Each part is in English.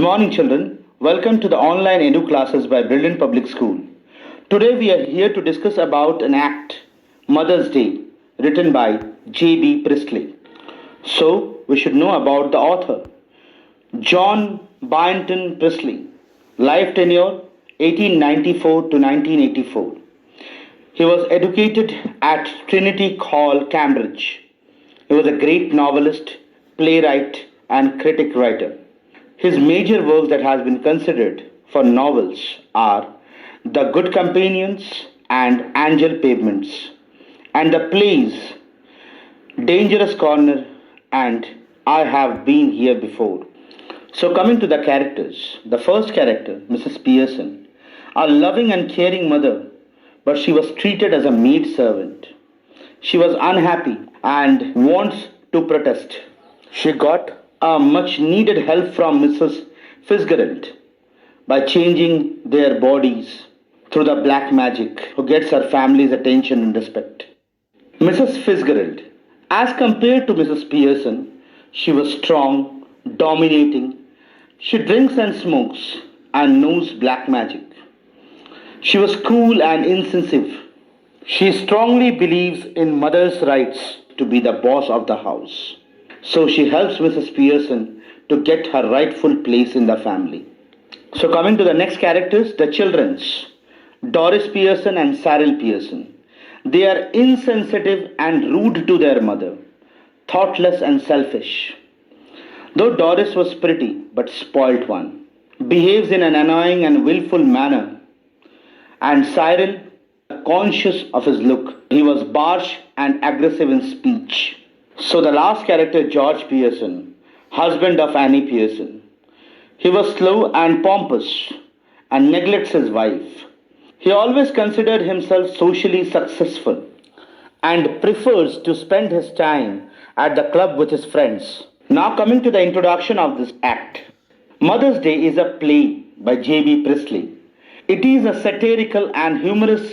morning, children. Welcome to the online Edu classes by Brilliant Public School. Today we are here to discuss about an act, Mother's Day, written by J.B. Priestley. So, we should know about the author. John Byington Priestley, life tenure 1894 to 1984. He was educated at Trinity Hall, Cambridge. He was a great novelist, playwright, and critic writer. His major works that has been considered for novels are The Good Companions and Angel Pavements, and the plays Dangerous Corner and I Have Been Here Before. So coming to the characters, the first character, Mrs. Pearson, a loving and caring mother, but she was treated as a maid servant. She was unhappy and wants to protest. She got a much needed help from Mrs. Fitzgerald by changing their bodies through the black magic, who gets her family's attention and respect. Mrs. Fitzgerald, as compared to Mrs. Pearson, she was strong, dominating. She drinks and smokes and knows black magic. She was cool and insensitive. She strongly believes in mother's rights to be the boss of the house. So she helps Mrs. Pearson to get her rightful place in the family. So coming to the next characters, the children's Doris Pearson and Cyril Pearson. They are insensitive and rude to their mother, thoughtless and selfish. Though Doris was pretty but spoilt one, behaves in an annoying and willful manner, and Cyril, conscious of his look, he was harsh and aggressive in speech. So the last character, George Pearson, husband of Annie Pearson. He was slow and pompous and neglects his wife. He always considered himself socially successful and prefers to spend his time at the club with his friends. Now coming to the introduction of this act. Mother's Day is a play by J.B. Priestley. It is a satirical and humorous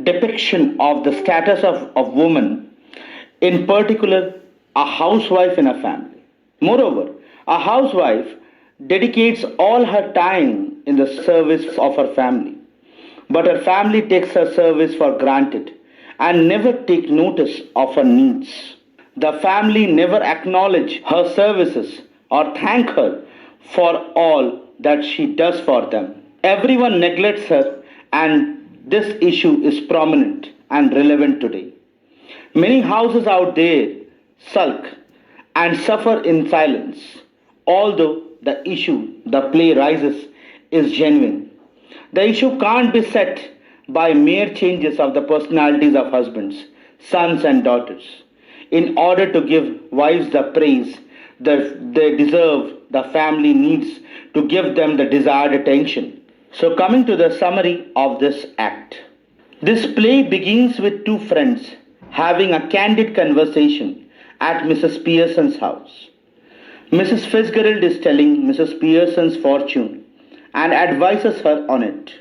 depiction of the status of woman, in particular a housewife in a family. Moreover, a housewife dedicates all her time in the service of her family, but her family takes her service for granted and never take notice of her needs. The family never acknowledge her services or thank her for all that she does for them. Everyone neglects her, and this issue is prominent and relevant today. Many houses out there sulk and suffer in silence, although the issue the play raises is genuine. The issue can't be set by mere changes of the personalities of husbands, sons, and daughters. In order to give wives the praise that they deserve, the family needs to give them the desired attention. So, coming to the summary of this act. This play begins with two friends having a candid conversation at Mrs. Pearson's house. Mrs. Fitzgerald is telling Mrs. Pearson's fortune and advises her on it.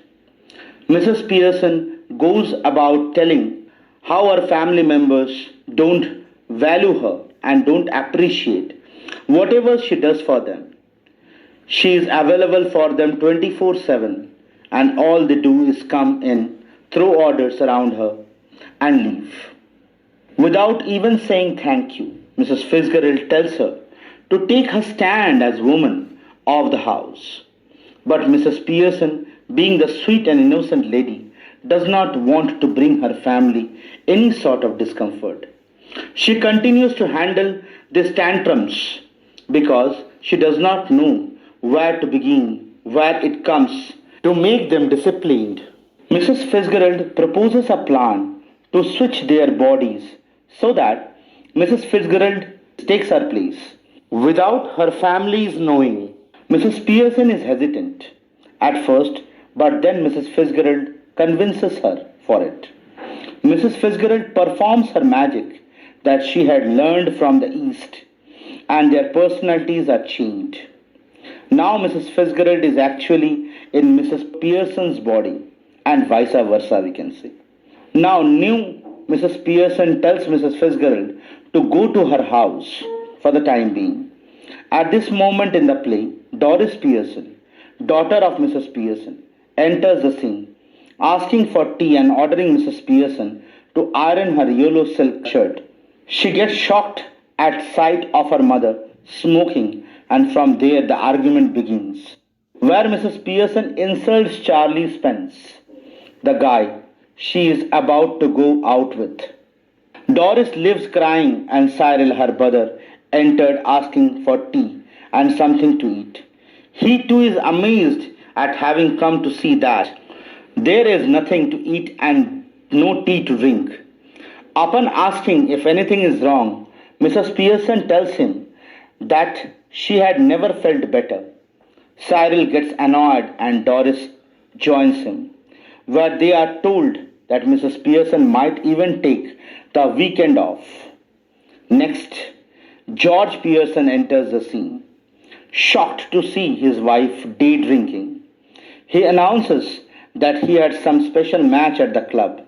Mrs. Pearson goes about telling how her family members don't value her and don't appreciate whatever she does for them. She is available for them 24/7, and all they do is come in, throw orders around her, and leave. Without even saying thank you, Mrs. Fitzgerald tells her to take her stand as woman of the house. But Mrs. Pearson, being the sweet and innocent lady, does not want to bring her family any sort of discomfort. She continues to handle these tantrums because she does not know where to begin, where it comes to make them disciplined. Mrs. Fitzgerald proposes a plan to switch their bodies so that Mrs. Fitzgerald takes her place without her family's knowing. Mrs. Pearson is hesitant at first, but then Mrs. Fitzgerald convinces her for it. Mrs. Fitzgerald performs her magic that she had learned from the East, and their personalities are changed. Now Mrs. Fitzgerald is actually in Mrs. Pearson's body, and vice versa, we can say. Now, new Mrs. Pearson tells Mrs. Fitzgerald to go to her house for the time being. At this moment in the play, Doris Pearson, daughter of Mrs. Pearson, enters the scene, asking for tea and ordering Mrs. Pearson to iron her yellow silk shirt. She gets shocked at sight of her mother smoking, and from there the argument begins, where Mrs. Pearson insults Charlie Spence, the guy she is about to go out with. Doris leaves crying, and Cyril, her brother, entered asking for tea and something to eat. He too is amazed at having come to see that there is nothing to eat and no tea to drink. Upon asking if anything is wrong, Mrs. Pearson tells him that she had never felt better. Cyril gets annoyed and Doris joins him, where they are told that Mrs. Pearson might even take the weekend off. Next, George Pearson enters the scene, shocked to see his wife day drinking. He announces that he had some special match at the club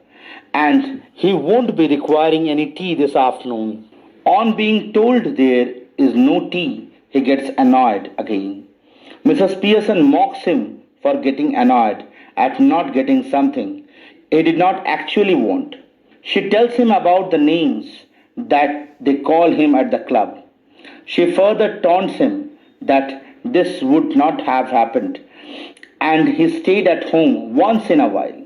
and he won't be requiring any tea this afternoon. On being told there is no tea, he gets annoyed again. Mrs. Pearson mocks him for getting annoyed at not getting something he did not actually want. She tells him about the names that they call him at the club. She further taunts him that this would not have happened and he stayed at home once in a while.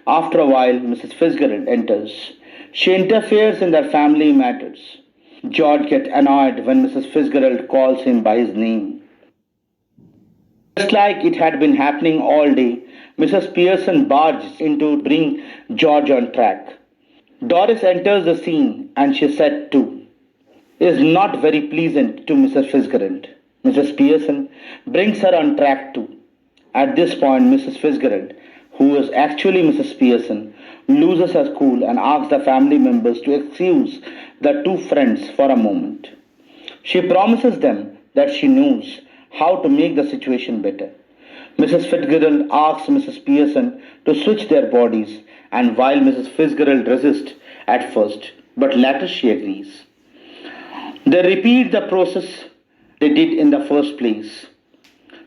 After a while, Mrs. Fitzgerald enters. She interferes in their family matters. George gets annoyed when Mrs. Fitzgerald calls him by his name. Just like it had been happening all day, Mrs. Pearson barges in to bring George on track. Doris enters the scene and she said too, is not very pleasant to Mrs. Fitzgerald. Mrs. Pearson brings her on track too. At this point, Mrs. Fitzgerald, who is actually Mrs. Pearson, loses her cool and asks the family members to excuse the two friends for a moment. She promises them that she knows how to make the situation better. Mrs. Fitzgerald asks Mrs. Pearson to switch their bodies, and while Mrs. Fitzgerald resists at first, but later she agrees. They repeat the process they did in the first place.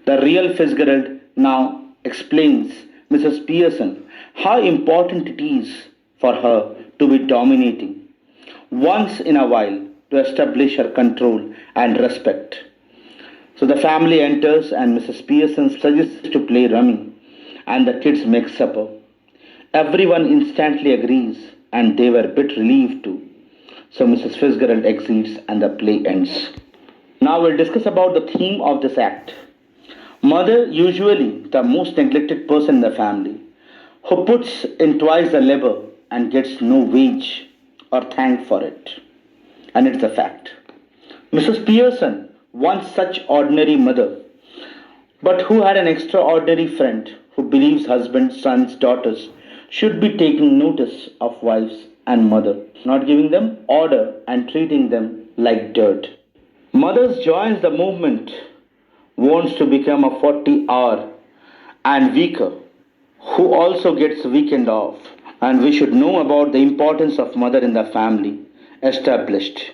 The real Fitzgerald now explains Mrs. Pearson how important it is for her to be dominating once in a while to establish her control and respect. So the family enters and Mrs. Pearson suggests to play rummy and the kids make supper. Everyone instantly agrees and they were a bit relieved too. So Mrs. Fitzgerald exits and the play ends. Now we'll discuss about the theme of this act. Mother, usually the most neglected person in the family, who puts in twice the labor and gets no wage or thank for it. And it's a fact. Mrs. Pearson, once such ordinary mother, but who had an extraordinary friend who believes husbands, sons, daughters should be taking notice of wives and mother, not giving them order and treating them like dirt. Mothers joins the movement, wants to become a 40-hour and weaker, who also gets weekend off. And we should know about the importance of mother in the family. Established.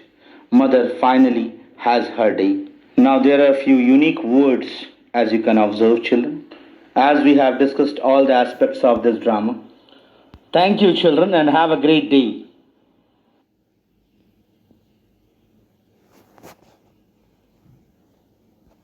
Mother finally has her day. Now there are a few unique words as you can observe, children, as we have discussed all the aspects of this drama. Thank you, children, and have a great day.